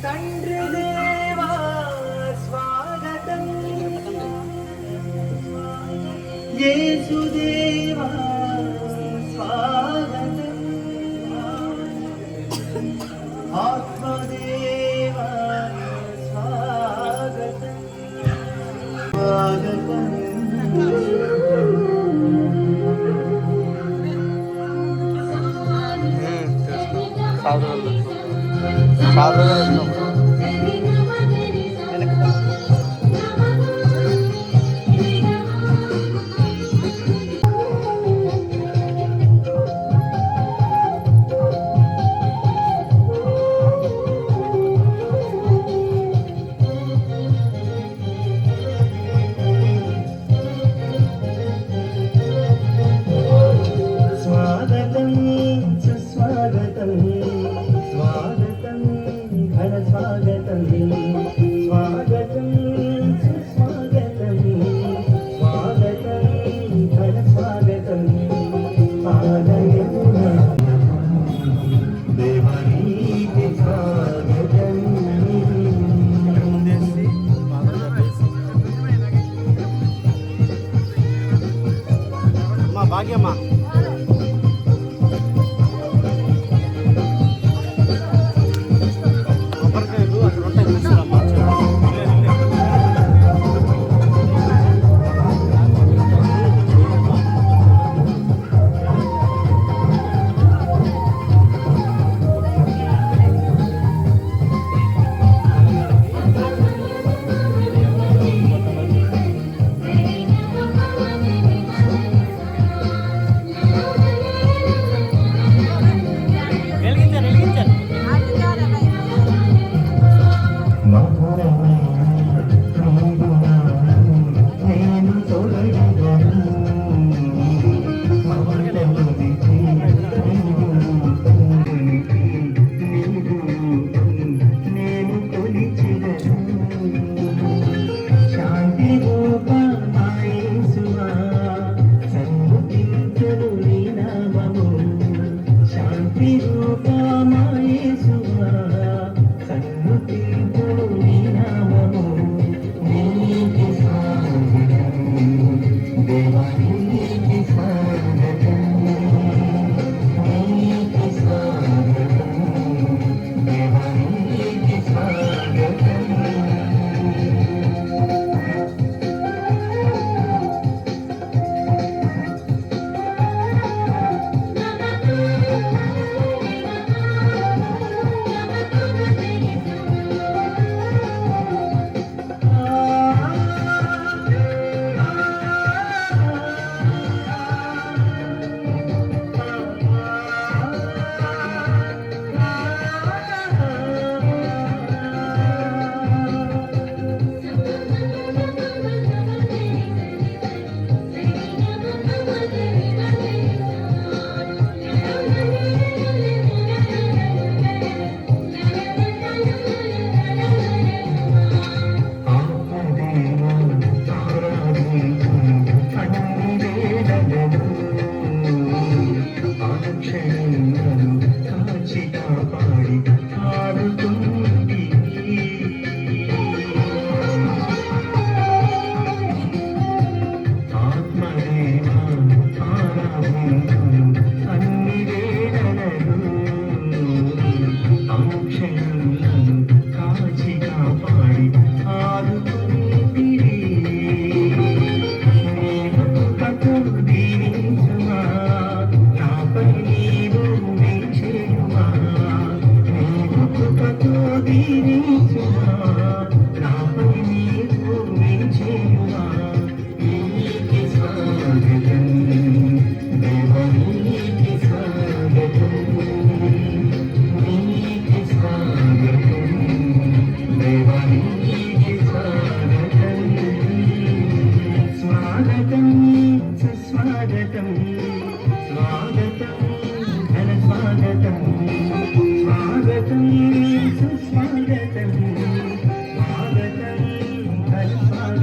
తండ్రి దేవా స్వాగతం, యేసుదేవా స్వాగతం, ఆత్మదేవా స్వాగతం స్వాగతం. భాగ్యమ్మా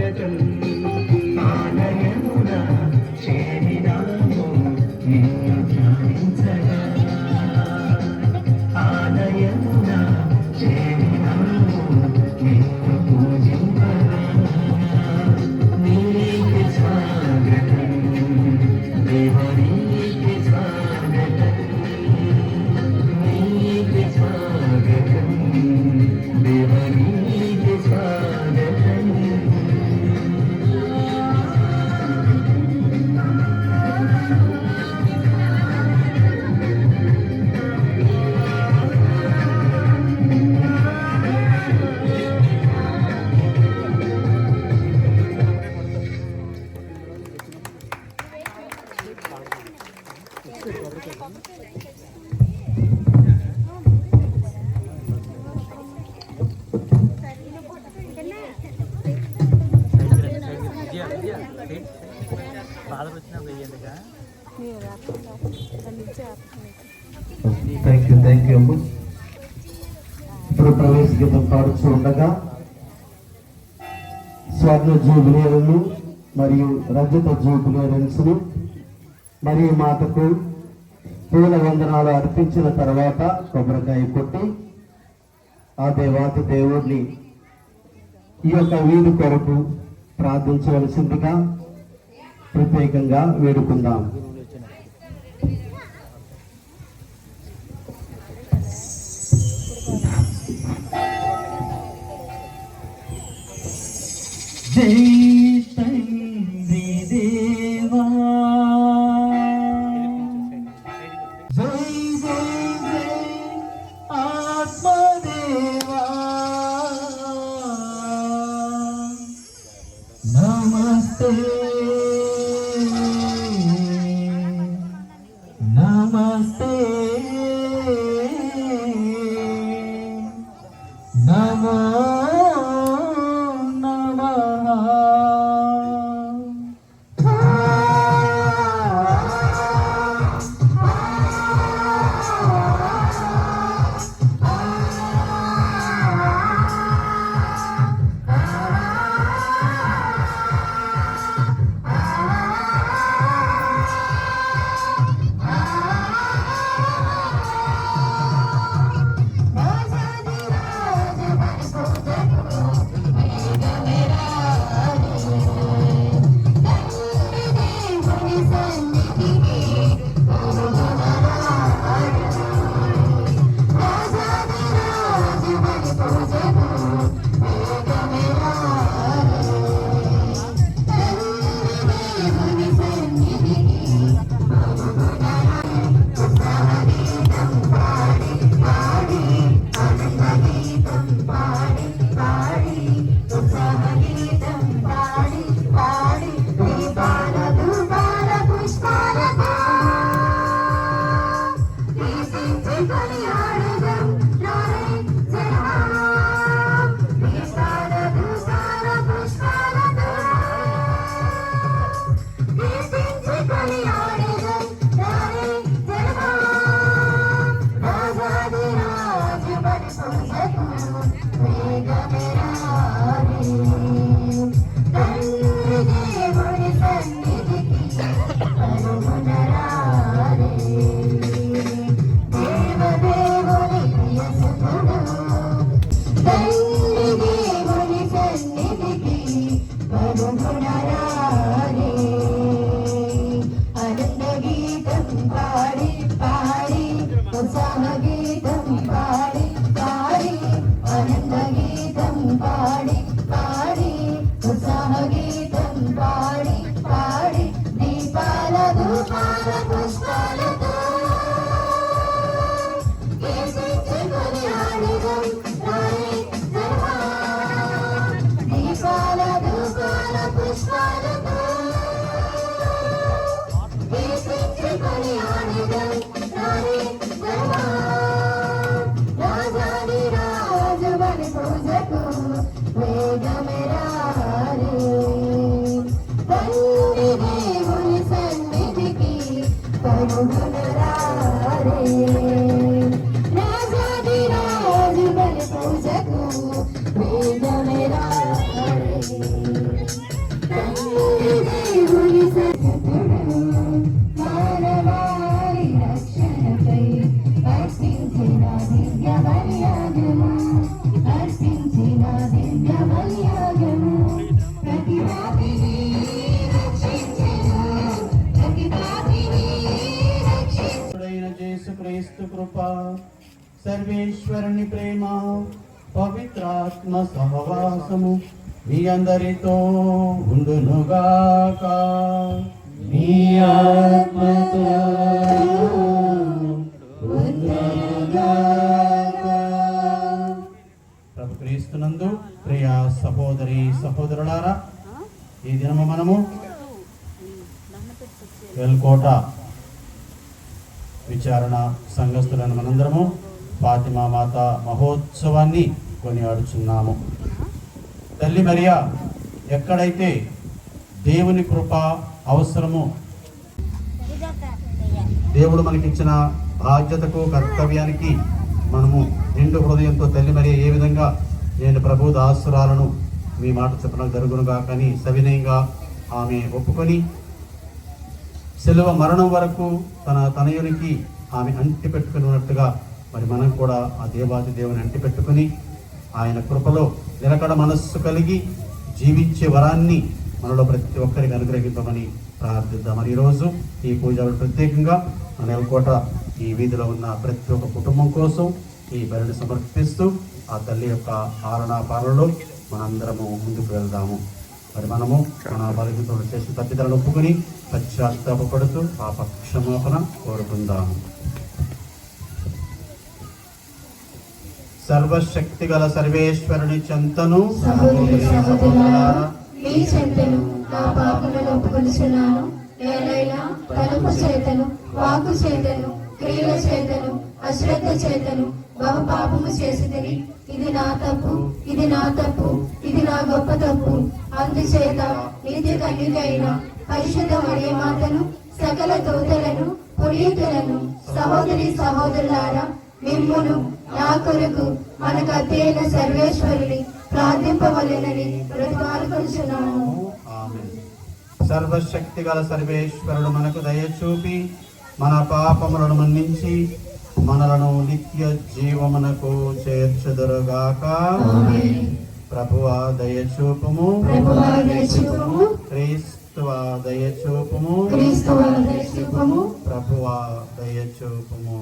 స్వాగతం ఆలయమున చేరినాము నిన్ను ధ్యానించగా ఆలయమున చేరినాము నిన్ను పూజింపగా నీకే స్వాగతం దేవా నీకే స్వాగతం నీకే స్వాగతం దేవా నీకే స్వాగతం థ్యాంక్ యూ అమ్మ. ఇప్పుడు ప్రవేశ గీతం పాడుతూ ఉండగా స్వర్ణ జూబిలీలను మరియు రజత జూబిలీరన్స్ మరియు మాతకు పూల వందనాలు అర్పించిన తర్వాత కొబ్బరికాయ కొట్టి ఆ దేవాతి దేవుడిని ఈ యొక్క వీధి కొరకు ప్రార్థించవలసిందిగా ప్రత్యేకంగా వేడుకుందాం. జై తండ్రి దేవా జై జై జై ఆత్మదేవా నమస్తే నమస్తే నమో కృప, సర్వేశ్వరుని ప్రేమ, పవిత్రాత్మ సహవాసము మీ అందరితో ఉండునుగాక. మీ ఆత్మతో ప్రభు క్రీస్తునందు ప్రియ సహోదరి సహోదరులారా, ఈ దినము మనము వెల్కోట విచారణ సంఘస్థులైన మనందరము ఫాతిమా మాత మహోత్సవాన్ని కొనియాడుచున్నాము. తల్లి మరియా ఎక్కడైతే దేవుని కృప అవసరము, దేవుడు మనకిచ్చిన బాధ్యతకు కర్తవ్యానికి మనము నిండు హృదయంతో తల్లి మరియా ఏ విధంగా నేను ప్రభు దాసురాలను మీ మాట చెప్పడం జరుగునుగా కానీ సవినయంగా ఆమె ఒప్పుకొని శిలువ మరణం వరకు తన తనయునికి ఆమె అంటి పెట్టుకుని ఉన్నట్టుగా మరి మనం కూడా ఆ దేవాది దేవుని అంటి పెట్టుకుని ఆయన కృపలో నిలకడ మనస్సు కలిగి జీవించే వరాన్ని మనలో ప్రతి ఒక్కరికి అనుగ్రహించమని ప్రార్థిద్దాం. మరి ఈరోజు ఈ పూజలు ప్రత్యేకంగా మన నెలకోట ఈ వీధిలో ఉన్న ప్రతి ఒక్క కుటుంబం కోసం ఈ బలిని సమర్పిస్తూ ఆ తల్లి యొక్క పాలనలో మనందరము ముందుకు వెళ్దాము. మరి మనము మన బలహీనతలు చేసిన తప్పిదాలను ఒప్పుకొని పశ్చాత్తాపడుతూ పాప క్షమాపణ కోరుకుందాము. సర్వశక్తి గల సర్వేశ్వరుని చెంతను మీ చెంతను నా పాపములను ఒప్పుకొనుచున్నాను. నేనైనా తలుపు చేతను, వాకు చేతను, క్రియల చేతను, అశ్రద్ధ చేతను బహు పాపము చేసిదని. ఇది నా తప్పు, ఇది నా తప్పు, ఇది నా గొప్ప తప్పు. అందుచేత నిత్య కన్యకైన పరిశుద్ధ మరియ మాతను, సకల దూతలను, పునీతులను, సహోదరి సహోదరులారా, మిమ్మును నా కొరకు మనకు అద్దెైన సర్వేశ్వరుని ప్రార్థింపవలెనని బ్రతిమాలుకొనుచున్నాము. సర్వశక్తి గల సర్వేశ్వరుడు మనకు దయ చూపి మన పాపములను మన్నించి మనలను నిత్య జీవమునకు చేర్చుదురుగాక. ప్రభువా దయ చూపుము, క్రీస్తువా దయ చూపుము, ప్రభువా దయ చూపుము.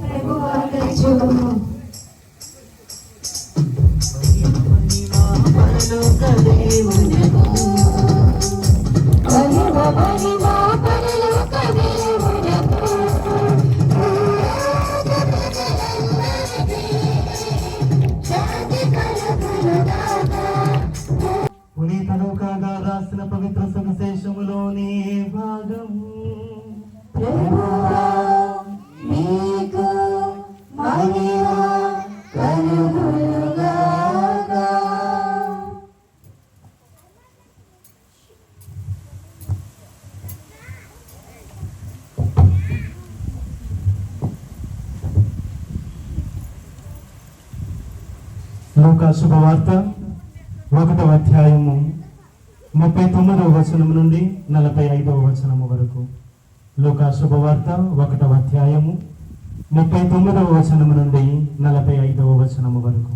పునీతను కాగా రాసిన పవిత్ర సువిశేషములోని భాగం. లూకా శుభవార్త 1వ అధ్యాయము 39వ వచనం నుండి 45వ వచనము వరకు. లూకా శుభవార్త 1వ అధ్యాయము 39వ వచనము నుండి 45వ వచనము వరకు.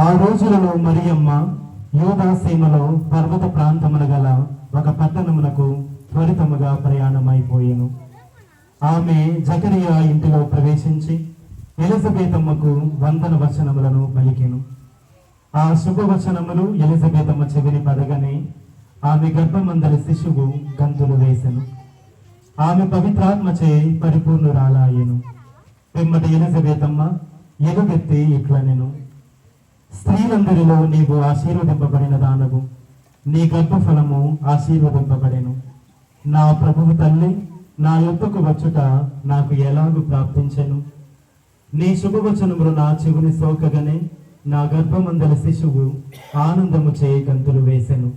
ఆ రోజులలో మరియమ్మ యూదాసీమలో పర్వత ప్రాంతమున గల ఒక పట్టణమునకు త్వరితముగా ప్రయాణమైపోయెను. ఆమె జకరియా ఇంటిలో ప్రవేశించి ఎలిజబెతమ్మకు వందన వచనములను పలికెను. ఆ శుభవచనములు ఎలిజబెతమ్మ చెవిని పడగానే ఆమె గర్భమందలి శిశువు గంతులు వేసెను. ఆమె పవిత్రాత్మచే పరిపూర్ణురాలాయెను. పిమ్మటి ఎలిజబెతమ్మ ఎలుగెత్తి ఇట్లనెను, స్త్రీలందరిలో నీవు ఆశీర్వదింపబడిన దానవు, నీ గర్భఫలము ఆశీర్వదింపబడెను. నా ప్రభువు తల్లి నా యొద్దకు వచ్చుట నాకు ఎలాగూ ప్రాప్తించెను? నీ శుభవచనములు నా చెవుని సోకగానే నా గర్భమందల శిశువు ఆనందము చేయి గంతులు వేసెను.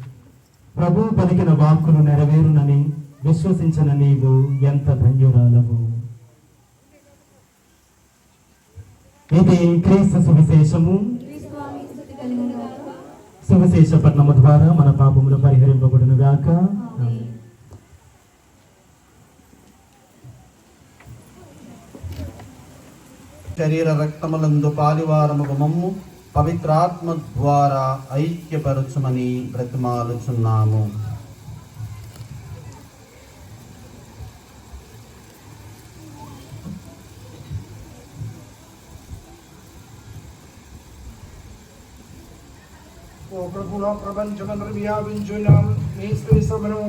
ప్రభువు పలికిన వాక్కులు నెరవేరునని విశ్వసించిన నీవు ఎంత ధన్యురాలవు. ఇది క్రీస్తు సువిశేషము. సువిశేష పఠనము ద్వారా మన పాపములు పరిహరింపబడును గాక. శరీర రక్తములందు పాలివారముగు మమ్ము పవిత్రాత్మ ద్వారా ఐక్యపరచుమని బ్రతిమాలుచున్నాము. ఓ ప్రభువా, ప్రపంచమంతటి వ్యాపించున్నాం నీ శ్రీశ్రమను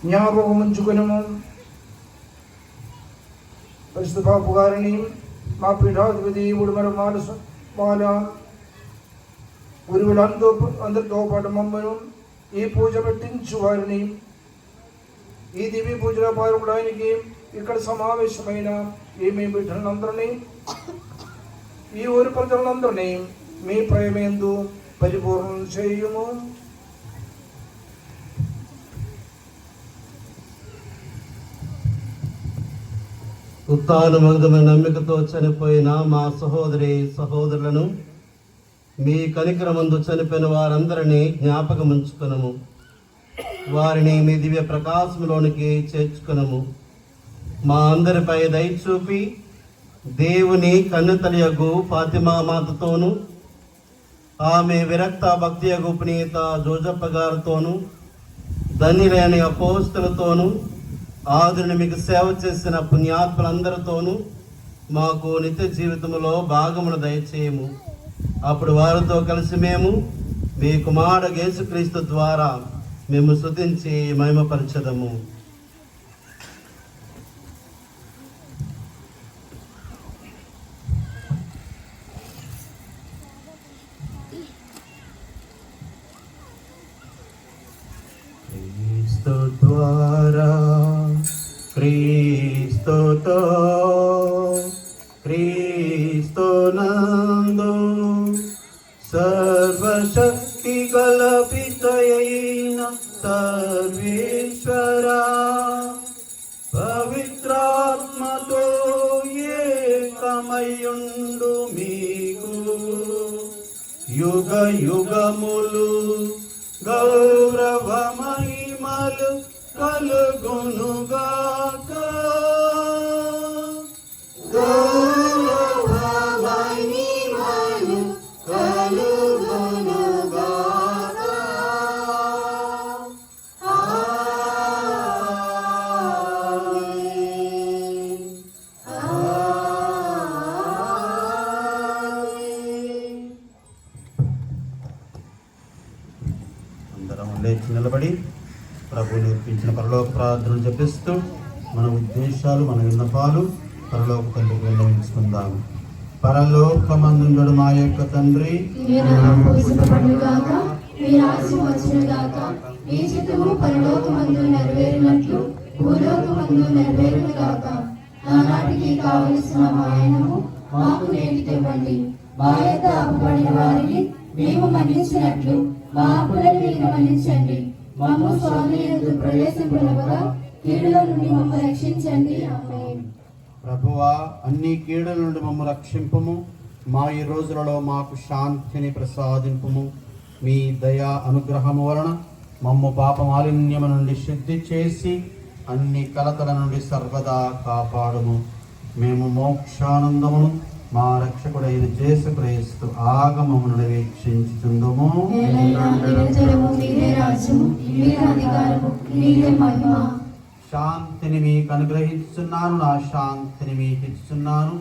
జ్ఞాపకం ఉంచుకునము. పరిశుద్ధ బాబు గారిని మా పీఠాధిపతి ఉడుమర వాళ్ళ అందరితో పాటు మమ్మను ఈ పూజ పెట్టించు వారిని, ఈ దివ్య పూజలో పాల్గొనడానికి ఇక్కడ సమావేశమైన ఈ మీ బిడ్డలందరినీ, ఈ ఊరి ప్రజలందరినీ మీ ప్రేమేందు పరిపూర్ణం చేయుము. ఉత్తానమగమైన నమ్మికతో చనిపోయిన మా సహోదరులను మీ కనికరమందు చనిపోయిన వారందరినీ జ్ఞాపకం ఉంచుకునము. వారిని మీ దివ్య ప్రకాశంలోనికి చేర్చుకునము. మా అందరిపై దయ చూపి దేవుని కన్నుతలియగు ఫాతిమా మాతతోను, ఆమె విరక్త భక్తియగు పునీత జోజప్ప గారితోను, ధన్యులైన అపోస్తులతోను, ఆదుని మీకు సేవ చేసిన పుణ్యాత్ములందరితోనూ మాకు నిత్య జీవితంలో భాగమును దయచేయము. అప్పుడు వారితో కలిసి మేము మీ కుమారుడు యేసుక్రీస్తు ద్వారా మేము స్తుతించి మహిమపరచదము. క్రీస్తు ద్వారా, క్రీస్తుతో, క్రీస్తునందు సర్వశక్తి గల పితయైన సర్వేశ్వరా, పవిత్రాత్మతో ఏకమయుండు మీకు యుగ యుగములు గౌరవ మహిమలు కలుగునుగాక. అందరం లేచి నిలబడి ప్రభు నేర్పించిన పరలోక ప్రార్థనలు జపిస్తూ మన ఉద్దేశాలు, మన విన్నపాలు పరలోక తండ్రికి విన్నవించుకుందాము. పరలోకమందుండు మా యొక్క తండ్రి, మీ నామము పూజింపబడుగాక, మీ రాజ్యం వచ్చునుగాక, మీ చిత్తము పరలోకమందు నెరవేరినట్లు భూలోకమందు నెరవేరునుగాక. నానాటికి కావలసిన మాయనము మాకు నేటికి ఇవ్వండి. మా యొక్క అప్పుబడిన వారిని మేము మన్నించినట్లు మా అప్పులను మీరు మన్నించండి. మమ్ము స్వామి యందు ప్రవేశింపనివ్వగా కీడుల నుండి మమ్ము రక్షించండి. ఆమేన్. ప్రభువా, అన్ని కీడుల నుండి మమ్ము రక్షింపుము. మా ఈ రోజులలో మాకు శాంతిని ప్రసాదింపుము. మీ దయా అనుగ్రహము వలన మమ్ము పాప మాలిన్యము నుండి శుద్ధి చేసి అన్ని కలతల నుండి సర్వదా కాపాడుము. మేము మోక్షానందమును మా రక్షకుడైన యేసుక్రీస్తు ఆగమమును వీక్షించుచుందుము. నిరంతరము మీదే రాజ్యము, మీదే అధికారము, మీదే మహిమ. శాంతిని మీకు అనుగ్రహిస్తున్నాను, నా శాంతిని మీకు ఇస్తున్నాను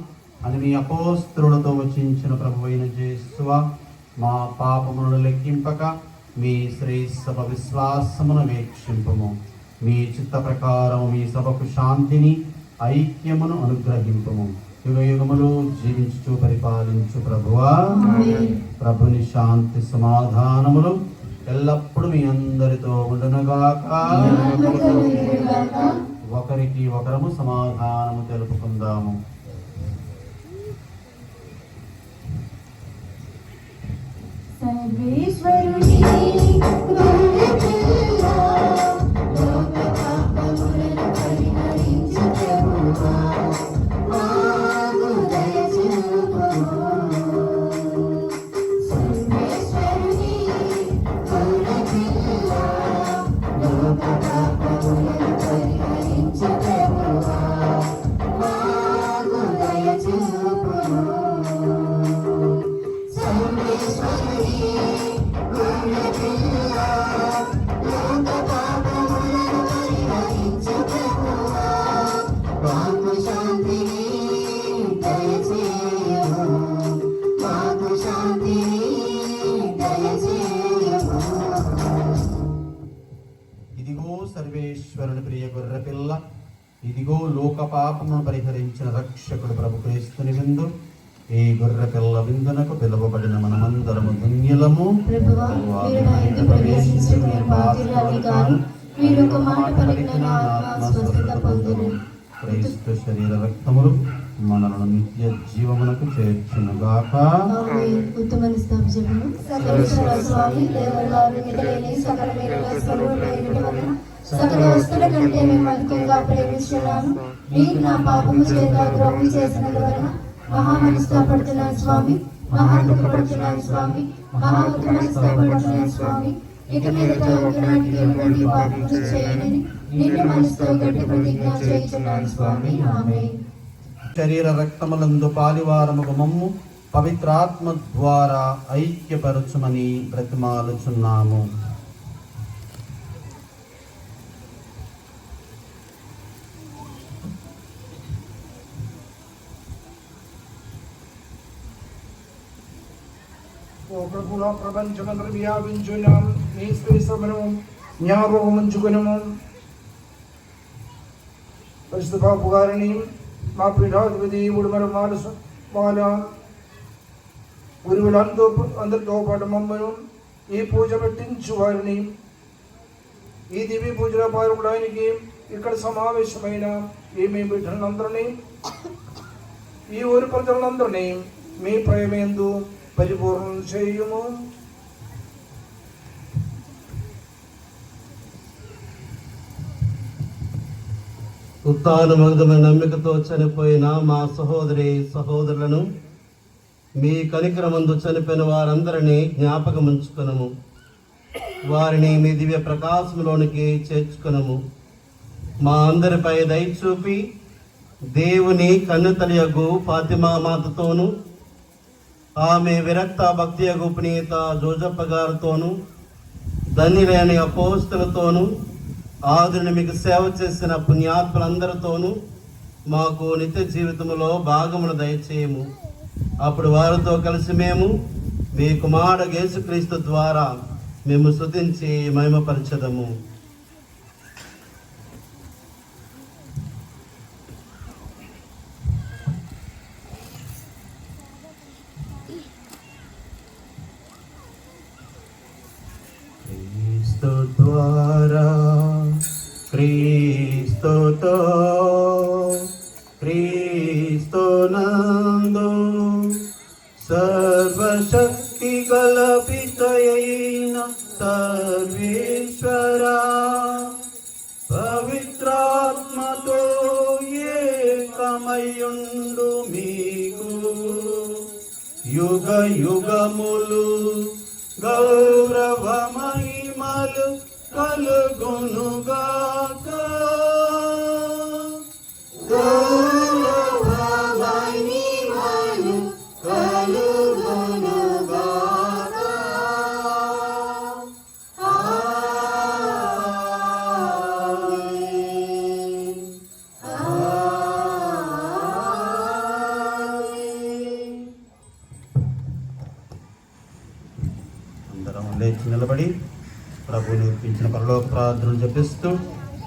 అని మీ అపోస్తలులతో వచించిన ప్రభువైన యేసువా, మా పాపములను లెక్కింపక మీ శ్రీసభ విశ్వాసమును వీక్షింపము. మీ చిత్త ప్రకారము మీ సభకు శాంతిని, ఐక్యమును అనుగ్రహింపము. యుగ యుగములు జీవించు పరిపాలించు ప్రభువా, ప్రభుని శాంతి సమాధానములు ఎల్లప్పుడూ మీ అందరితో ఉండునుగాక. ఒకరికి ఒకరము సమాధానము తెలుపుకుందాము. సర్వేశ్వరుని లోక పాపములను పరిహరించు ప్రభువా, మాకు దయ చూపుము. సర్వేశ్వరుని లోక పాపములను పరిహరించు ప్రభువా, మాకు దయ చూపుము. సర్వేశ్వరుని సర్వేశ్వరుని ప్రియ గొర్రె పిల్ల, ఇదిగో లోక పాపమును పరిహరించిన రక్షకుడు ప్రభు క్రీస్తుని విందు. ఈ గొర్రె పిల్ల విందునకు పిలువబడిన మనమందరము ధన్యులము. ప్రభువా, మీరు నా యందు ప్రవేశించు నేను బాధ్యురాలిని కాను. మీరు ఒక మాట పలికిన నా ఆత్మ స్వస్థత పొందును. క్రీస్తు శరీర రక్తములు మనలను నిత్య జీవమునకు చేర్చునుగాక. ఆమేన్. ఉత్తమని స్తోత్రములు. సర్వేశ్వర స్వామి దేవరాలు నిధులేని సకల మేలుల స్వరూపుడైన వలన సకల వస్తువుల కంటే మేము అధికంగా ప్రేమిస్తున్నాను. మీరు నా పాపము చేత ద్రోహం చేసినందువలన మహా మనస్తాపడుతున్నాను స్వామి, మహా దుఃఖపడుతున్నాను స్వామి, మహా మనస్తాపడుతున్నాను స్వామి. ఇక మీదట ఒకనాటికి ఎటువంటి పాపము చేయనని నిన్ను మనసుతో గట్టి ప్రతిజ్ఞ చేయుచున్నాను స్వామి. ఆమేన్. శరీర రక్తములందు పాలివారముగు మమ్ము పవిత్రాత్మ ద్వారా ఐక్యపరచుమని బ్రతిమాలుచున్నాము. ఓ ప్రభువా, ప్రపంచమంతా వ్యాపించున్నాం నీ శ్రేష్టమనము జ్ఞాపకం ఉంచుకునము. పరిశుద్ధ బాబు గారిని మా పీఠాధిపతి ఉడుమర వాళ్ళ అందరితో పాటు మమ్మను ఈ పూజ పెట్టించు వారిని, ఈ దివ్య పూజలో పాల్గొనడానికి ఇక్కడ సమావేశమైన ఈ మీ బిడ్డలందరినీ, ఈ ఊరి ప్రజలందరినీ మీ ప్రేమేందు పరిపూర్ణం చేయుము. ఉత్తానమందమైన నమ్మికతో చనిపోయిన మా సహోదరులను మీ కనికరమందు చనిపోయిన వారందరినీ జ్ఞాపకం ఉంచుకునము. వారిని మీ దివ్య ప్రకాశంలోనికి చేర్చుకునము. మా అందరిపై దయ చూపి దేవుని కన్నుతలియగు ఫాతిమా మాతతోను, ఆమె విరక్త భక్తి యగు పునీత జోజప్ప గారితోను, ధన్యులైన అపోస్తులతోను, ఆదుని మీకు సేవ చేసిన పుణ్యాత్ములందరితోనూ మాకు నిత్య జీవితంలో భాగమును దయచేయము. అప్పుడు వారితో కలిసి మేము మీ కుమారుడు యేసుక్రీస్తు ద్వారా మేము స్తుతించి మహిమపరచదము. క్రీస్తు ద్వారా, క్రీస్తుతో, క్రీస్తునందు సర్వశక్తి గల పితయైన సర్వేశ్వరా, పవిత్రాత్మతో ఏకమయుండు మీకు యుగ యుగములు గౌరవ మహిమలు కలుగునుగాక. అందరం లేచి నిలబడి ప్రభు నేర్పించిన పరలోక ప్రార్థనలు జపిస్తూ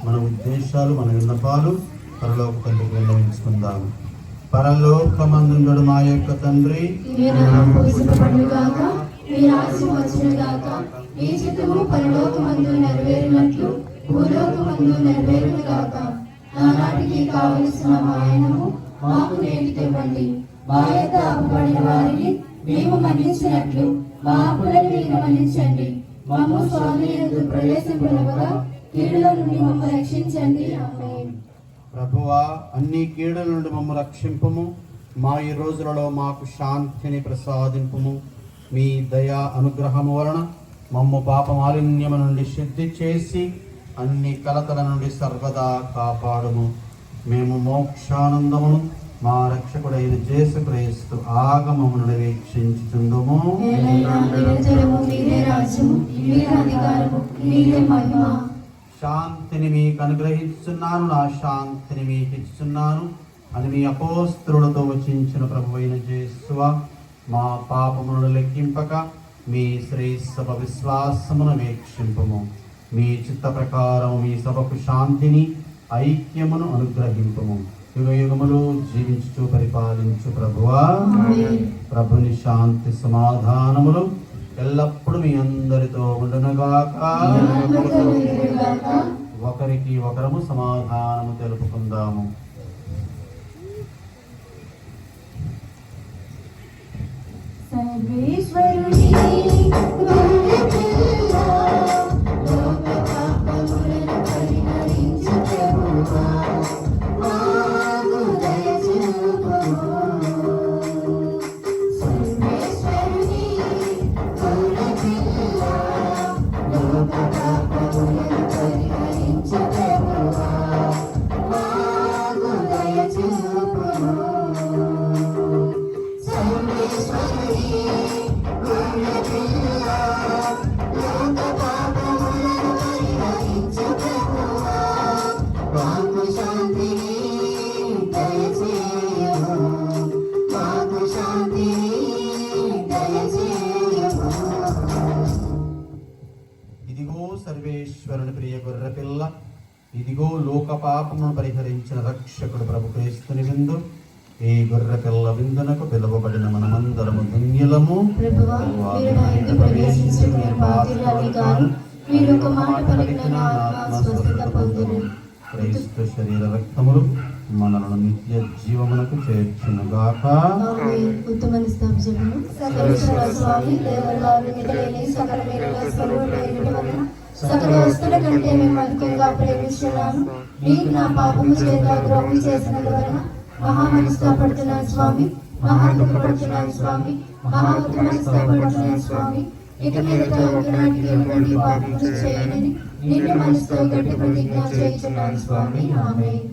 మన ఉద్దేశాలు, మన విన్నపాలు పరలోక తండ్రికి విన్నవించుకుందాము. పరలోకమందుండు మా యొక్క తండ్రి, మీ నామము పూజింపబడుగాక, మీ రాజ్యం వచ్చునుగాక, మీ చిత్తము పరలోకమందు నెరవేరినట్లు భూలోకమందు నెరవేరునుగాక. నానాటికి కావలసిన మాయనము మాకు నేటికి ఇవ్వండి. మా యొక్క అప్పుబడిన వారిని మేము మన్నించినట్లు మా అప్పులను మీరు మన్నించండి. మమ్ము స్వామి యందు ప్రవేశింపనివ్వగా కీడుల నుండి మమ్మల్ని రక్షించండి. ఆమేన్. ప్రభువా, అన్ని కీడుల నుండి మమ్ము రక్షింపుము. మా ఈ రోజులలో మాకు శాంతిని ప్రసాదింపుము. మీ దయా అనుగ్రహము వలన మమ్ము పాప మాలిన్యము నుండి శుద్ధి చేసి అన్ని కలతల నుండి సర్వదా కాపాడుము. మేము మోక్షానందమును మా రక్షకుడైన యేసుక్రీస్తు ఆగమమును వీక్షించుచుందుము. నిరంతరము మీరే రాజ్యము, మీరే అధికారము, మీరే మహిమ. శాంతిని మీకు అనుగ్రహిస్తున్నాను, నా శాంతిని మీకు ఇస్తున్నాను అని మీ అపోస్తలులతో వచించిన ప్రభువైన యేసువా, మా పాపములను లెక్కింపక మీ శ్రేష్ఠ విశ్వాసమును వీక్షింపము. మీ చిత్త ప్రకారం మీ సభకు శాంతిని ఐక్యమును అనుగ్రహింపము. యుగ యుగములు జీవించుచు పరిపాలించు ప్రభువా, ప్రభుని శాంతి సమాధానములు ఎల్లప్పుడూ మీ అందరితో ఉండునుగాక. ఒకరికి ఒకరము సమాధానము తెలుపుకుందాము. సర్వేశ్వరుని గొర్రె పిల్ల, లోక పాపములను పరిహరించు ప్రభువా, మాకు దయ చూపుము. సర్వేశ్వరుని గొర్రె పిల్ల, లోక పాపములను పరిహరించు ప్రభువా, మాకు దయ చూపుము. సర్వేశ్వరుని గొర్రె పిల్ల, లోక పాపములను పరిహరించు ప్రభువా, మాకు శాంతిని దయచేయము, మాకు శాంతిని దయచేయము. ఇదిగో సర్వేశ్వరుని ప్రియ గొర్రె పిల్ల, ఇదిగో లోక పాపమును పరిహరించిన రక్షకుడు ప్రభు క్రీస్తుని విందు. ఈ గొర్రె పిల్ల విందునకు పిలువబడిన మనమందరము ధన్యులము. ప్రభువా, మీరు నా ఇంటి ప్రవేశించి నేను బాధ్యురాలి కాను. మీరు ఒక మాట పలికిన నా ఆత్మ స్వస్థత పొందును. క్రీస్తు శరీర రక్తములు మనలను నిత్య జీవమునకు చేర్చునుగాక. ఆమేన్. ఉత్తమని స్తోత్రములు. సర్వేశ్వర స్వామి దేవరాలు నిధులేని సకల మేలుల స్వరూపుడైన వలన సకల వస్తువుల కంటే మేము అధికంగా ప్రేమిస్తున్నాను. మీరు నా పాపము చేత ద్రోహం చేసినందువలన మహా మనస్తాపడుతున్నాను స్వామి, మహా దుఃఖపడుతున్నాను స్వామి, మహా మనస్తాపడుతున్నాను స్వామి. ఇక మీదట ఒకనాటికి ఎటువంటి పాపములు చేయనని నిన్ను మనసుతో గట్టి ప్రతిజ్ఞ చేయించున్నాను స్వామి. ఆమేన్.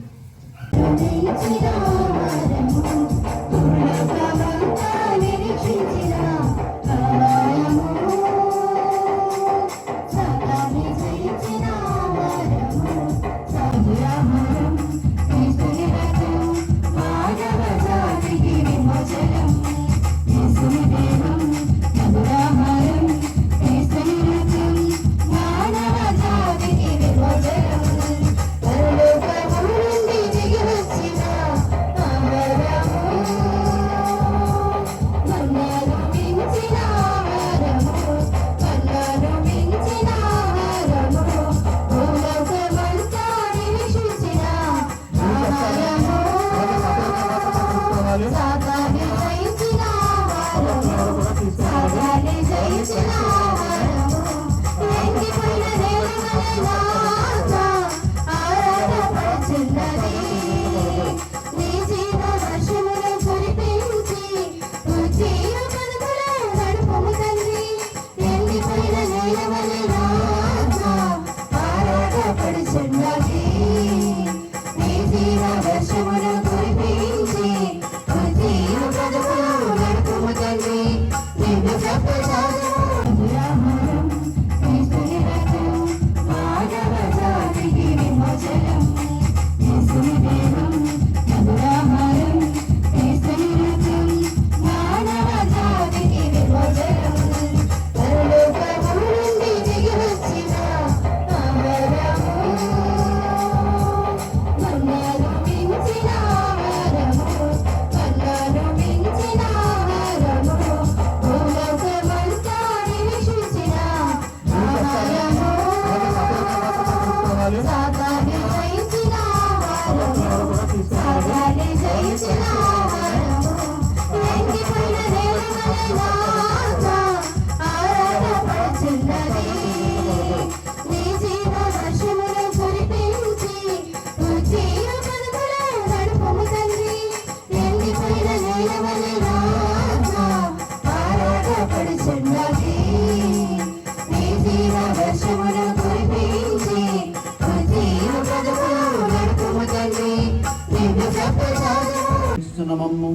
మమ్ము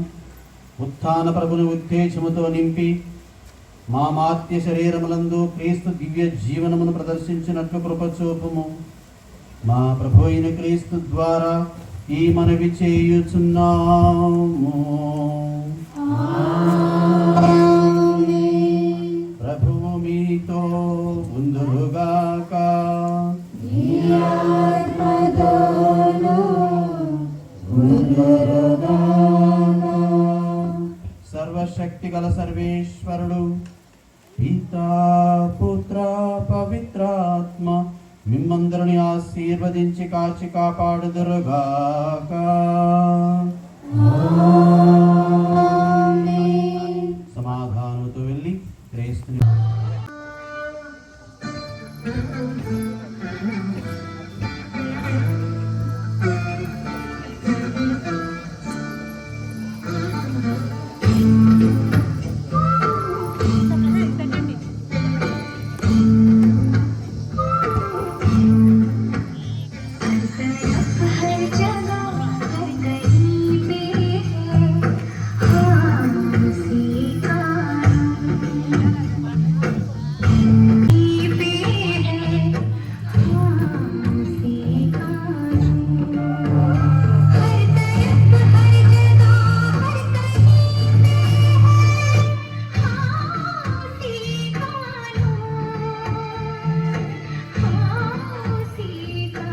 ఉత్థాన ప్రభుని ఉత్తేజముతో నింపి మా మాత్య శరీరములందు క్రీస్తు దివ్య జీవనమును ప్రదర్శించినట్లు కృపచూపుము. మా ప్రభు అయిన క్రీస్తు ద్వారా ఈ మనవి చేయుచున్నాము. ప్రభువు మీతో ఉందురుగాక. సర్వశక్తి గల సర్వేశ్వరుడు పితా పుత్ర పవిత్రాత్మ మిమ్మందరిని ఆశీర్వదించి కాచి కాపాడుదురుగాక. సమాధానంతో వెళ్ళి క్రీస్తుని हर जगह हर कहीं पे है हाँ उसी का कहीं पे है हाँ उसी का हर तरफ हर जगह हर कहीं पे है हाँ उसी का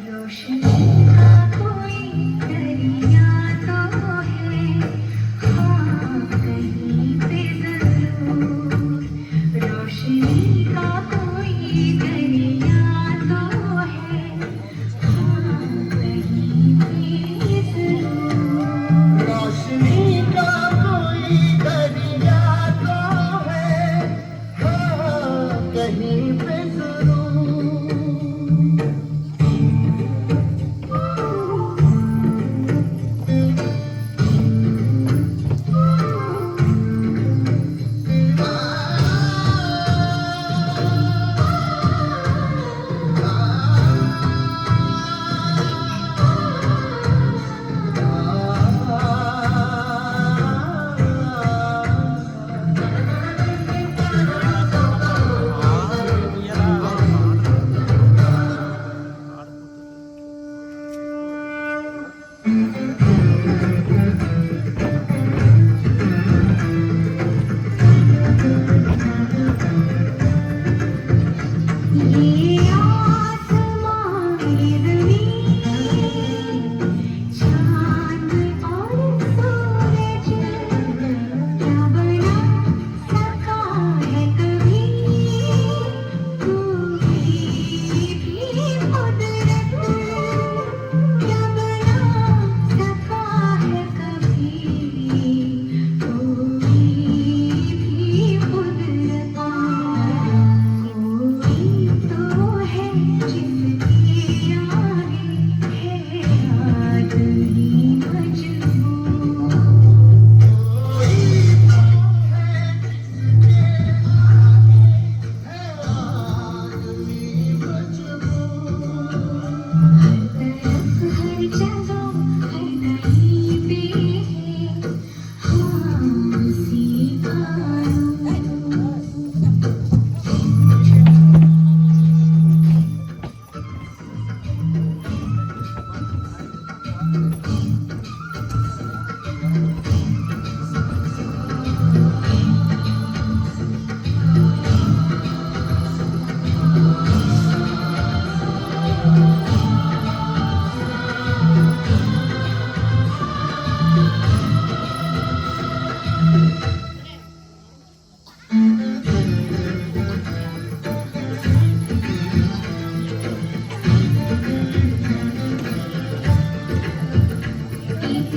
रोशनी का कोई दरिया तो है हाँ कहीं पे जरूर रोशनी का कोई दरिया तो है हाँ कहीं पे जरूर रोशनी का कोई दरिया तो है हाँ कहीं पे जरूर ये आसमां ये ज़मीन चाँद और सूरज क्या बना सका है कभी कोई भी कुदरत क्या बना सका है कभी कोई भी कुदरत कोई तो है जिसके आगे है आदमी मजबूर कोई तो है जिसके आगे है आदमी मजबूर हर जगह हर कहीं पे है हाँ उसी का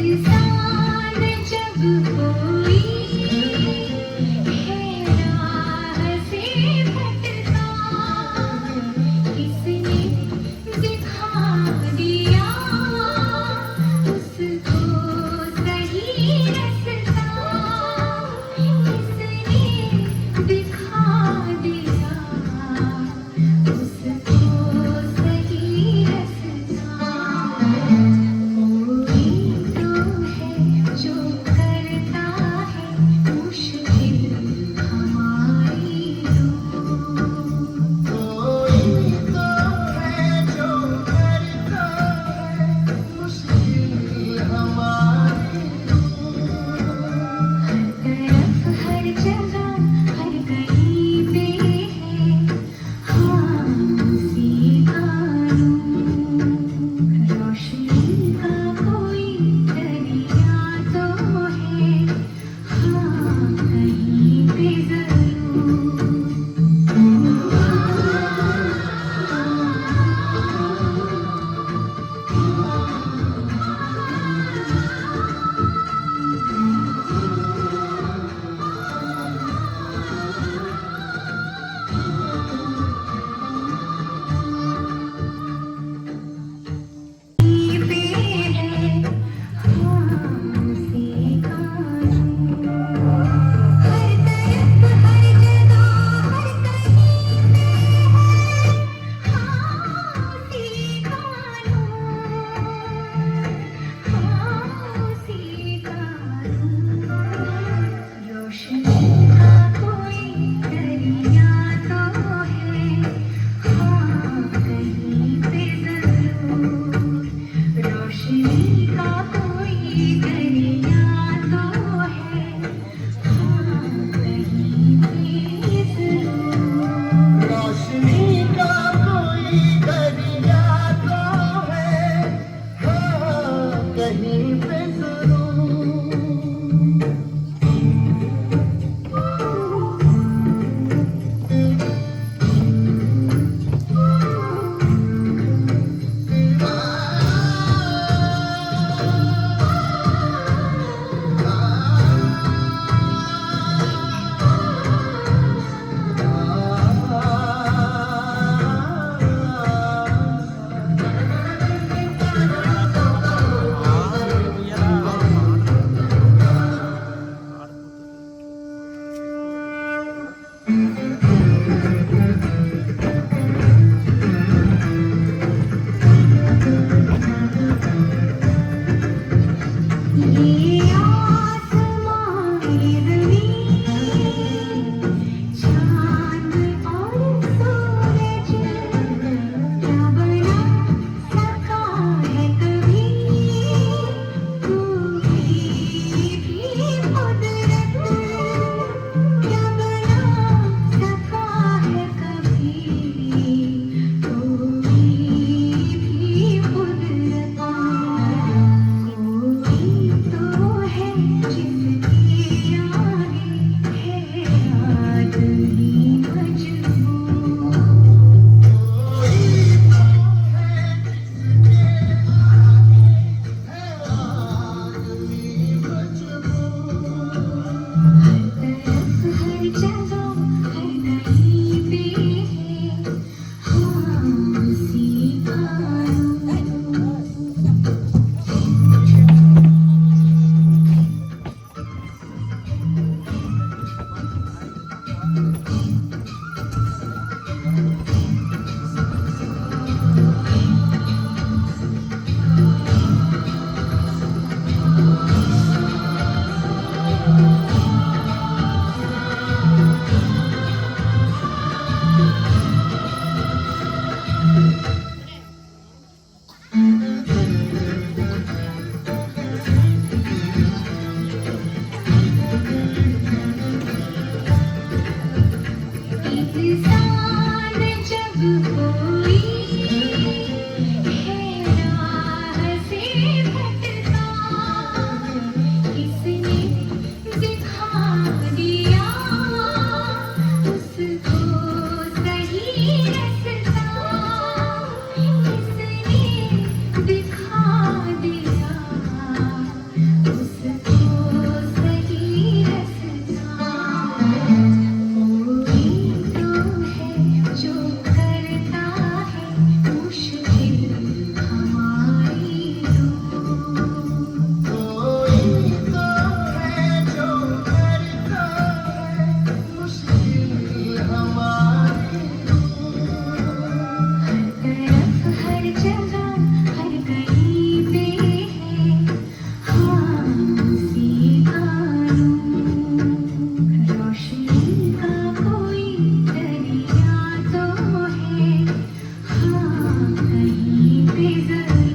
इंसान जब कोई है राह से भटका किसने दिखा दिया उसको सही रास्ता किसने दिखा दिया उसको सही रास्ता कोई तो है जो करता है मुश्किल हमारी कोई तो है जो करता है मुश्किल हमारी हर तरफ हर जगह हर कहीं पे इंसान जब कोई है राह से भटका, किसने दिखा दिया उसको सही रास्ता, किसने दिखा दिया उसको सही रास्ता। कोई तो है जो करता है मुश्किल हमारी तरफ हर जगह हर कहीं पे है खामोशी का नूर, रोशनी का कोई दरिया तो है हाँ कहीं पे जरूर।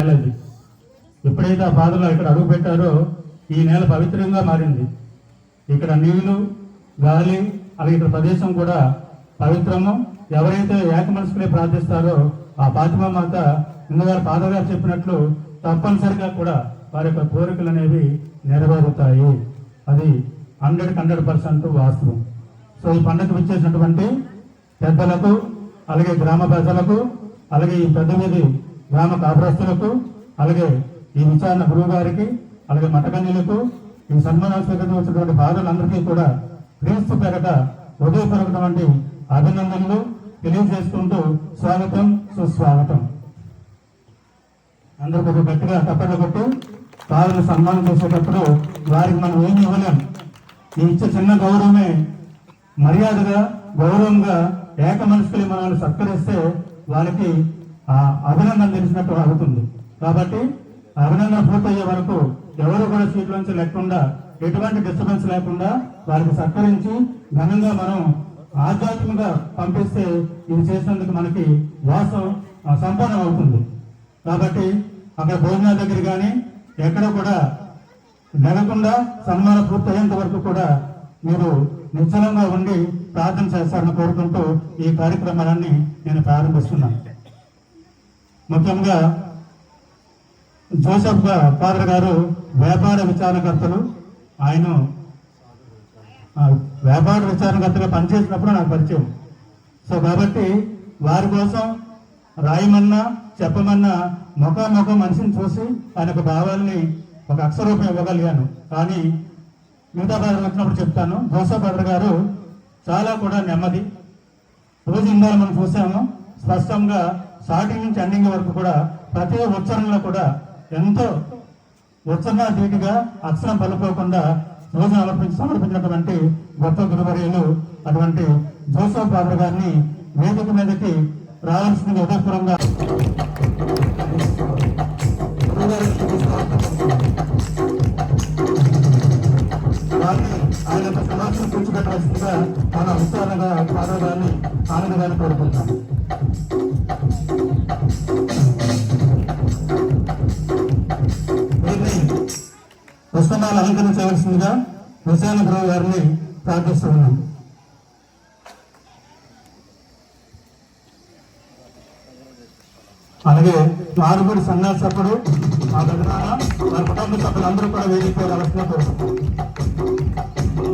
నెలది. ఎప్పుడైతే ఆ బాధలో ఇక్కడ అడుగు పెట్టారో ఈ నేల పవిత్రంగా మారింది. ఇక్కడ నీళ్లు గాలి అలాగే ఇక్కడ ప్రదేశం కూడా పవిత్రము. ఎవరైతే ఏక మనసుకునే ప్రార్థిస్తారో ఆ ఫాతిమా మాత ఇందుగారు ఫాదర్ గారు చెప్పినట్లు తప్పనిసరిగా కూడా వారి యొక్క కోరికలు అనేవి నెరవేరుతాయి. అది 100% వాస్తవం. సో ఈ పండుగకు విచ్చేసినటువంటి పెద్దలకు అలాగే గ్రామ ప్రజలకు అలాగే ఈ పెద్ద వీధి గ్రామ కాపురస్తులకు అలాగే ఈ విచారణ గురువు గారికి అలాగే మఠకన్యులకు ఈ సన్మానాలు స్వీకరించినటువంటి బాధలందరికీ కూడా క్రీస్తు పేరట హృదయపూర్వకటువంటి అభినందనలు తెలియజేసుకుంటూ స్వాగతం సుస్వాగతం. అందరూ కొంచెం గట్టిగా తప్పట్లు కొట్టి బాధను సన్మానం చేసేటప్పుడు వారికి మనం ఏమి ఇవ్వలేం. ఈ ఇచ్చే చిన్న గౌరవమే మర్యాదగా గౌరవంగా ఏక మనసుకుని మనల్ని సత్కరిస్తే వాళ్ళకి ఆ అభినందన తెలిసినట్టు అవుతుంది. కాబట్టి అభినందన పూర్తయ్యే వరకు ఎవరు కూడా సీట్లోంచి లేకుండా ఎటువంటి డిస్టర్బెన్స్ లేకుండా వారికి సత్కరించి ఘనంగా మనం ఆధ్యాత్మికంగా పంపిస్తే ఇది చేసినందుకు మనకి వాసం సంపన్నం అవుతుంది. కాబట్టి అక్కడ భోజనాల దగ్గర కానీ ఎక్కడ కూడా నెలకుండా సన్మానం పూర్తయ్యేంత వరకు కూడా మీరు నిశ్చలంగా ఉండి ప్రార్థన చేస్తారని కోరుకుంటూ ఈ కార్యక్రమాలన్నీ నేను ప్రారంభిస్తున్నాను. ముఖ్యంగా జోసెఫ్ ఫాదర్ గారు వ్యాపార విచారణకర్తలు. ఆయన వ్యాపార విచారణకర్తగా పనిచేసినప్పుడు నాకు పరిచయం. సో కాబట్టి వారి కోసం రాయమన్నా చెప్పమన్నా ముఖాముఖం మనిషిని చూసి ఆయన యొక్క భావాల్ని ఒక అక్షరూపం ఇవ్వగలిగాను. కానీ మిగతా ఫాదర్ వచ్చినప్పుడు చెప్తాను. జోసెఫ్ ఫాదర్ గారు చాలా కూడా నెమ్మది. రోజు ఇందాక మనం చూసాము స్పష్టంగా స్టార్టింగ్ నుంచి ఎండింగ్ వరకు కూడా ప్రతి ఉచ్చారణలో కూడా ఎంతో ఉచ్చారణ ధీటుగా అక్షరం పలుకోకుండా రోజు సమర్పించినటువంటి గొప్ప గురువర్యులు అటువంటి జోసెఫ్ ఫాదర్ గారిని వేదిక మీదకి రావాల్సిందిగా ఉదయపూర్వంగా ఆయన సమాజం కూర్చోబెట్టవలసిందిగా మన ఉత్సాహంగా ఫాదర్ గారిని ఆనందంగా కోరుకుంటాం. పుస్తకాలు అలంకరించవలసిందిగా విశాల గురువు గారిని ప్రార్థిస్తూ ఉన్నాం. అలాగే ఆరుగురు సన్యాసప్పుడు మా పెద్దనాన్న వారి కుటుంబ సభ్యులందరూ కూడా వేదిక రావాల్సిన కోరుకుంటాం.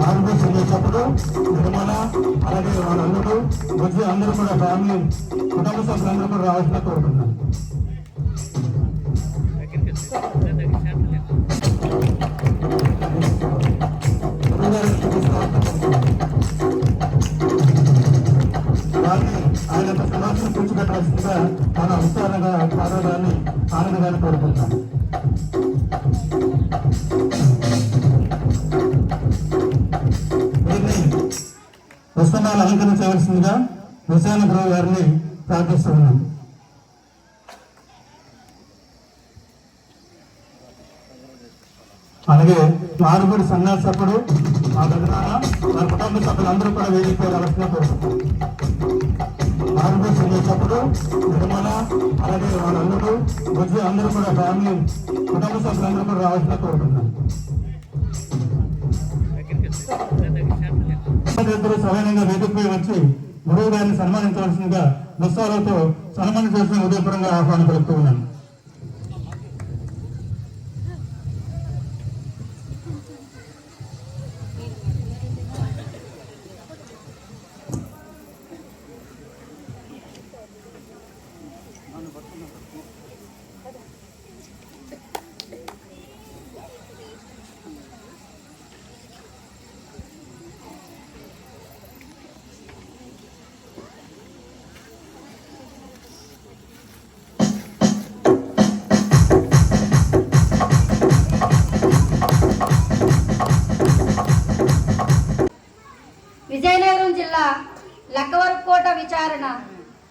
ఆరుగురు సన్యాసప్పుడు నిర్మల అలాగే వాళ్ళ అల్లుడు బుజ్జి అందరూ కూడా ఫ్యామిలీ కుటుంబ సభ్యులందరూ కూడా రావాల్సిన కోరుకుంటున్నాం. ఆయన సమాజం కూర్చోబెట్టవలసిందిగా మన ఉత్సాహంగా ఫాదర్ గారిని ఆనందంగా కోరుకుంటాం. పుస్తకాలు అలంకరించవలసిందిగా విశాల గురువు గారిని ప్రార్థిస్తూ ఉన్నాం. అలాగే మారుగుడి సన్నాస సభ్యుడు మా పెద్దనాన్న వారి కుటుంబ సభ్యులందరూ కూడా వేదిక రావాల్సిన కోరుకుంటున్నాం. మారుగుడి సన్నాస సభ్యుడు నిర్మల అలాగే వాళ్ళ అల్లుడు బుజ్జి అందరూ కూడా ఫ్యామిలీ కుటుంబ సభ్యులందరూ కూడా రావాల్సిన కోరుకుంటున్నాం. ఇద్దరు సరైనంగా వేదికపై వచ్చి గురువు గారిని సన్మానించవలసిందిగా దుస్తాలతో సన్మానం చేసిన ఉదయపూర్వంగా ఆహ్వానం పలుకుతూ ఉన్నాను. విజయనగరం జిల్లా లక్కవరపుకోట విచారణ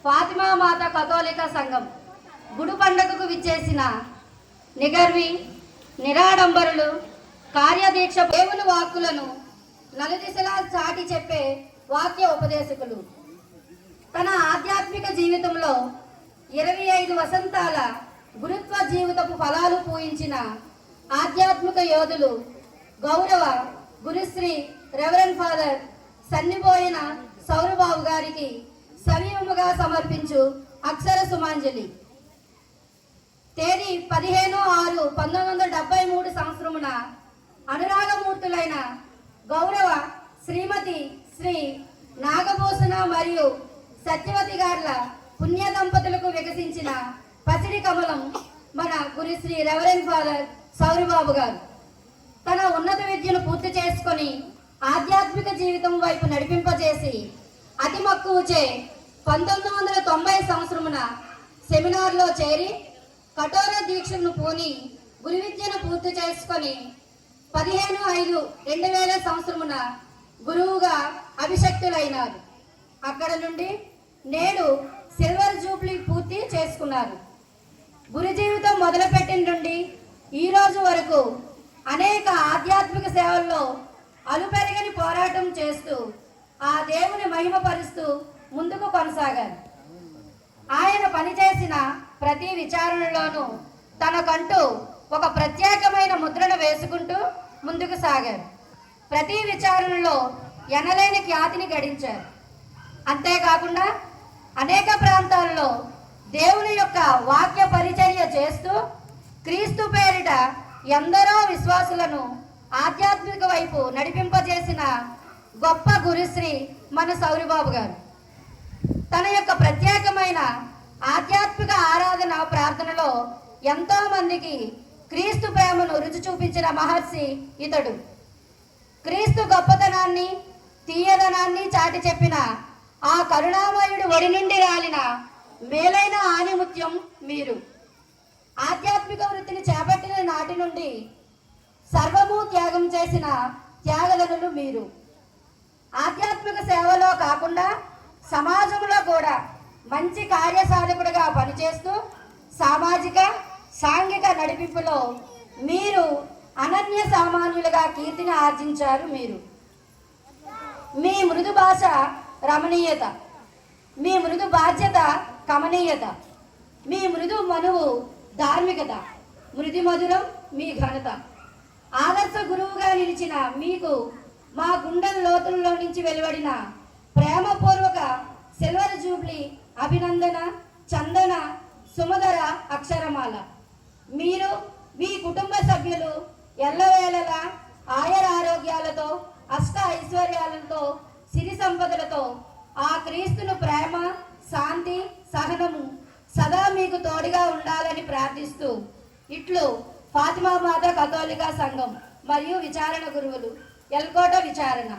ఫాతిమా మాత కథోలిక సంఘం గుడు పండుగకు విచ్చేసిన నిగర్వి నిరాడంబరులు కార్యదీక్ష దేవుని వాక్కులను నలుదిశలా చాటి చెప్పే వాక్య ఉపదేశకులు తన ఆధ్యాత్మిక జీవితంలో 25 వసంతాల గురుత్వ జీవితపు ఫలాలు పూయించిన ఆధ్యాత్మిక యోధులు గౌరవ గురుశ్రీ రెవరెండ్ ఫాదర్ సన్నిపోయిన సౌరబాబు గారికి సమీపముగా సమర్పించు అక్షర సుమాంజలి. తేదీ 15/6/1973 సంవత్సరమున అనురాగమూర్తులైన గౌరవ శ్రీమతి శ్రీ నాగభూషణ మరియు సత్యవతి గార్ల పుణ్య దంపతులకు వికసించిన పసిడి కమలం మన గురుశ్రీ రెవరెండ్ ఫాదర్ సౌరబాబు గారు తన ఉన్నత విద్యను పూర్తి చేసుకొని ఆధ్యాత్మిక జీవితం వైపు నడిపింపజేసి అతి మక్కువచే 1990 సంవత్సరమున సెమినార్లో చేరి కఠోర దీక్షను పూని గురు విద్యను పూర్తి చేసుకొని 15/5/2000 సంవత్సరమున గురువుగా అభిషక్తులైనారు. అక్కడ నుండి నేడు సిల్వర్ జూబ్లీ పూర్తి చేసుకున్నారు. గురు జీవితం మొదలుపెట్టిన నుండి ఈ రోజు వరకు అనేక ఆధ్యాత్మిక సేవల్లో అలుపెరగని పోరాటం చేస్తూ ఆ దేవుని మహిమపరుస్తూ ముందుకు కొనసాగారు. ఆయన పనిచేసిన ప్రతి విచారణలోనూ తనకంటూ ఒక ప్రత్యేకమైన ముద్రను వేసుకుంటూ ముందుకు సాగారు. ప్రతి విచారణలో ఎనలేని ఖ్యాతిని గడించారు. అంతేకాకుండా అనేక ప్రాంతాల్లో దేవుని యొక్క వాక్య పరిచర్య చేస్తూ క్రీస్తు పేరిట ఎందరో విశ్వాసులను ఆధ్యాత్మిక వైపు నడిపింపజేసిన గొప్ప గురుశ్రీ మన సౌరబాబు గారు. తన యొక్క ప్రత్యేకమైన ఆధ్యాత్మిక ఆరాధన ప్రార్థనలో ఎంతో మందికి క్రీస్తు ప్రేమను రుచి చూపించిన మహర్షి ఇతడు. క్రీస్తు గొప్పతనాన్ని తీయదనాన్ని చాటి చెప్పిన ఆ కరుణామయుడు ఒడి నుండి రాలిన మేలైన ఆనిముత్యం మీరు. ఆధ్యాత్మిక వృత్తిని చేపట్టిన నాటి నుండి సర్వము త్యాగం చేసిన త్యాగదనులు మీరు. ఆధ్యాత్మిక సేవలో కాకుండా సమాజంలో కూడా మంచి కార్యసాధకుడిగా పనిచేస్తూ సామాజిక సాంఘిక నడిపింపులో మీరు అనన్య సామాన్యులుగా కీర్తిని ఆర్జించారు. మీరు మీ మృదు భాష రమణీయత, మీ మృదు బాధ్యత కమనీయత, మీ మృదు మనువు ధార్మికత, మృది మధురం మీ ఘనత. ఆదర్శ గురువుగా నిలిచిన మీకు మా గుండెల లోతుల్లో నుంచి వెలువడిన ప్రేమపూర్వక సిల్వర్ జూబ్లీ అభినందన చందన సుమధుర అక్షరమాల. మీరు మీ కుటుంబ సభ్యులు ఎల్లవేళలా ఆయుర ఆరోగ్యాలతో అష్ట ఐశ్వర్యాలతో సిరి సంపదలతో ఆ క్రీస్తును ప్రేమ శాంతి సహనము సదా మీకు తోడుగా ఉండాలని ప్రార్థిస్తూ ఇట్లు ఫాతిమా మాత కథోలిక సంఘం మరియు విచారణ గురువులు ఎల్కోట విచారణ.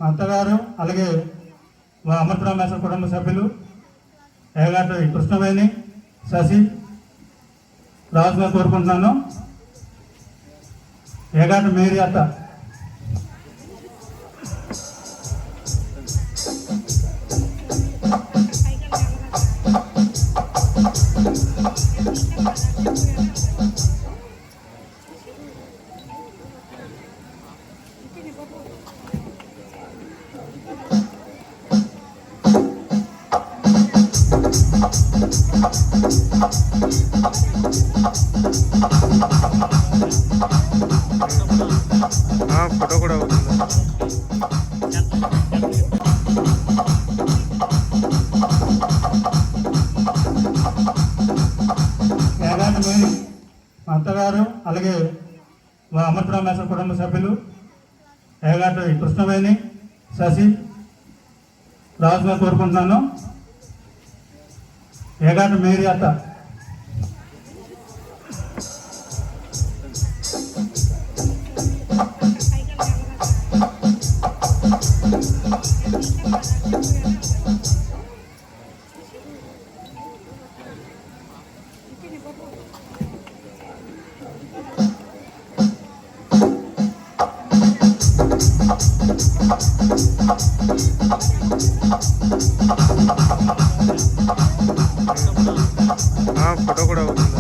అత్తగారు అలాగే అమర్తరావు మేసర్ కుటుంబ సభ్యులు ఏగాటి కృష్ణవేణి శశి రాజుగా కోరుకుంటున్నాను. ఏగాటి మేరీ అత్త, ఫోటో కూడా అవుతుంది. యాగాటి మేరీ మా అత్తగారు, అలాగే మా అమర్తరామేశ్వర కుటుంబ సభ్యులు యాగాటి కృష్ణవేణి, శశి రాజుగా కోరుకుంటున్నాను. యాగాటి మేరీ అత్త. ఫోటో కూడా అవుతుంది.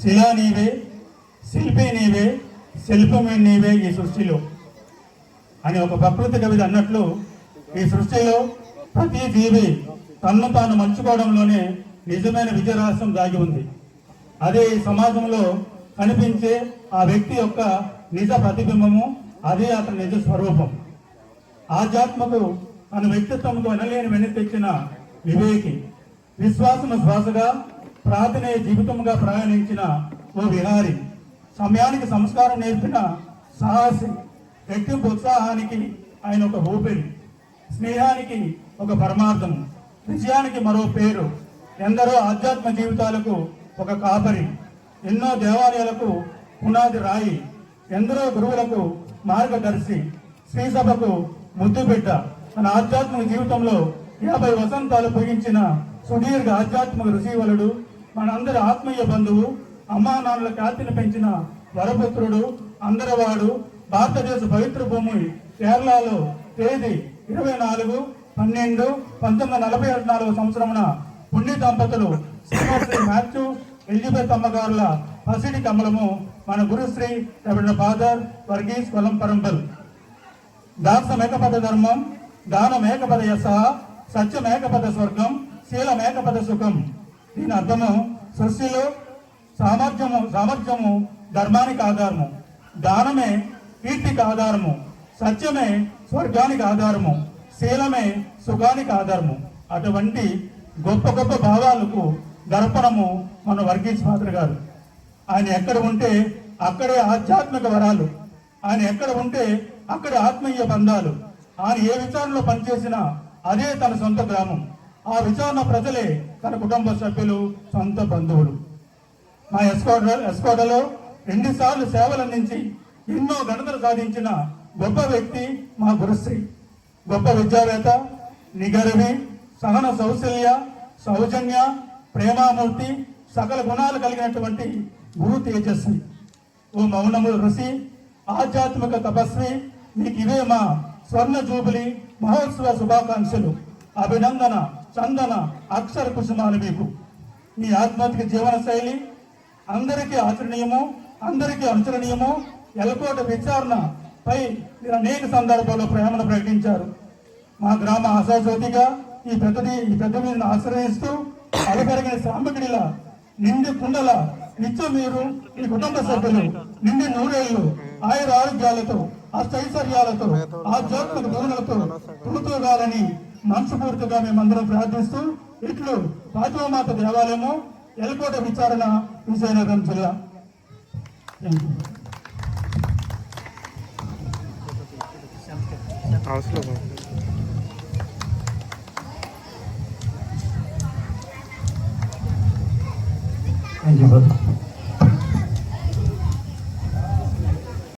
శిలా నీవే, శిల్పి నీవే, శిల్పమే నీవే ఈ సృష్టిలో అని ఒక ప్రకృతి కవి అన్నట్లు ఈ సృష్టిలో ప్రతి జీవి తన్ను తాను మలుచుకోవడంలోనే నిజమైన విజయరహస్యం దాగి ఉంది. అదే ఈ సమాజంలో కనిపించే ఆ వ్యక్తి యొక్క నిజ ప్రతిబింబము, అదే అతని నిజ స్వరూపం. ఆధ్యాత్మకు తన వ్యక్తిత్వంకు అనలేని వెనక్కి తెచ్చిన వివేకి, విశ్వాసము శ్వాసగా ప్రార్థనే జీవితంగా ప్రయాణించిన ఓ విహారి, సమయానికి సంస్కారం నేర్పిన సాహసి, వ్యక్తిత్వ ఉత్సాహానికి ఆయన ఒక ఊపిరి, స్నేహానికి ఒక పరమార్థం, విజయానికి మరో పేరు, ఎందరో ఆధ్యాత్మ జీవితాలకు ఒక కాపరి, ఎన్నో దేవాలయాలకు పునాది రాయి, ఎందరో గురువులకు మార్గదర్శి, శ్రీసభకు ముద్దుబిడ్డ, తన ఆధ్యాత్మిక జీవితంలో 50 వసంతాలు పొగించిన సుదీర్ఘ ఆధ్యాత్మిక ఋషివలుడు, మనందరి ఆత్మీయ బంధువు, అమ్మా నాన్నల ఖ్యాతిని పెంచిన వరపుత్రుడు, అందరవాడు, భారతదేశ పవిత్ర భూమి కేరళలో తేదీ 24/12/1944 సంవత్సరమున పుణ్య దంపతులు శ్రీ మాథ్యూ ఎలిజబెత్ అమ్మగారుల పసిడి కమలము మన గురుశ్రీ ఫాదర్ వర్గీస్ కొలంపరంబల్. దాసమేకపద ధర్మం, దానమేకపద యశ, సత్యమేకపద స్వర్గం, శీలమేకపద సుఖం. దీని అర్థము సృష్టిలో సామర్థ్యము ధర్మానికి ఆధారము, దానమే కీర్తికి ఆధారము, సత్యమే స్వర్గానికి ఆధారము, శీలమే సుఖానికి ఆధారము. అటువంటి గొప్ప గొప్ప భావాలకు దర్పణము మన వర్గీస్ ఫాదర్ గారు. ఆయన ఎక్కడ ఉంటే అక్కడే ఆధ్యాత్మిక వరాలు, ఆయన ఎక్కడ ఉంటే అక్కడ ఆత్మీయ బంధాలు. ఆయన ఏ విచారణలో పనిచేసినా అదే తన సొంత గ్రామం, ఆ విచారణ ప్రజలే తన కుటుంబ సభ్యులు, సొంత బంధువులు. మా ఎస్కోడలో 2 సార్లు సేవలు అందించి ఎన్నో ఘనతలు సాధించిన గొప్ప వ్యక్తి మా గురుశ్రీ. గొప్ప విద్యావేత్త, నిగరవి, సహన సౌశల్య, సౌజన్య, ప్రేమామూర్తి, సకల గుణాలు కలిగినటువంటి గురు తేజస్వి. ఓ మౌనముల ఋషి, ఆధ్యాత్మిక తపస్వి, మీకు ఇవే మా స్వర్ణ జూబిలి మహోత్సవ శుభాకాంక్షలు. అభినందన చందన అక్షర కుసుమాలు మీకు. మీ ఆధ్యాత్మిక జీవన శైలి అందరికీ ఆచరణీయము, అందరికీ అనుసరణీయము. ఎలకోట విచారణ పై మీరు అనేక సందర్భాల్లో ప్రేమను ప్రకటించారు. మా గ్రామ ఆశాజ్యోతిగా ఈ పెద్ద మీదను ఆశ్రయిస్తూ అలపెరిగిన సామగ్రిల నిండి కుండల నిత్యం మీరు ఈ కుటుంబ సభ్యులు నిండి నూరేళ్లు ఆయుర ఆరోగ్యాలతో, అష్టైశ్వర్యాలతో, ఆధ్యాత్మిక దీవెనలతో తులుతూగాలని మనస్ఫూర్తిగా మేమందరం ప్రార్థిస్తూ ఇట్లు ఫాతిమామాత దేవాలయము, ఎలకోట విచారణ, విజయనగరం జిల్లా. అవసరం.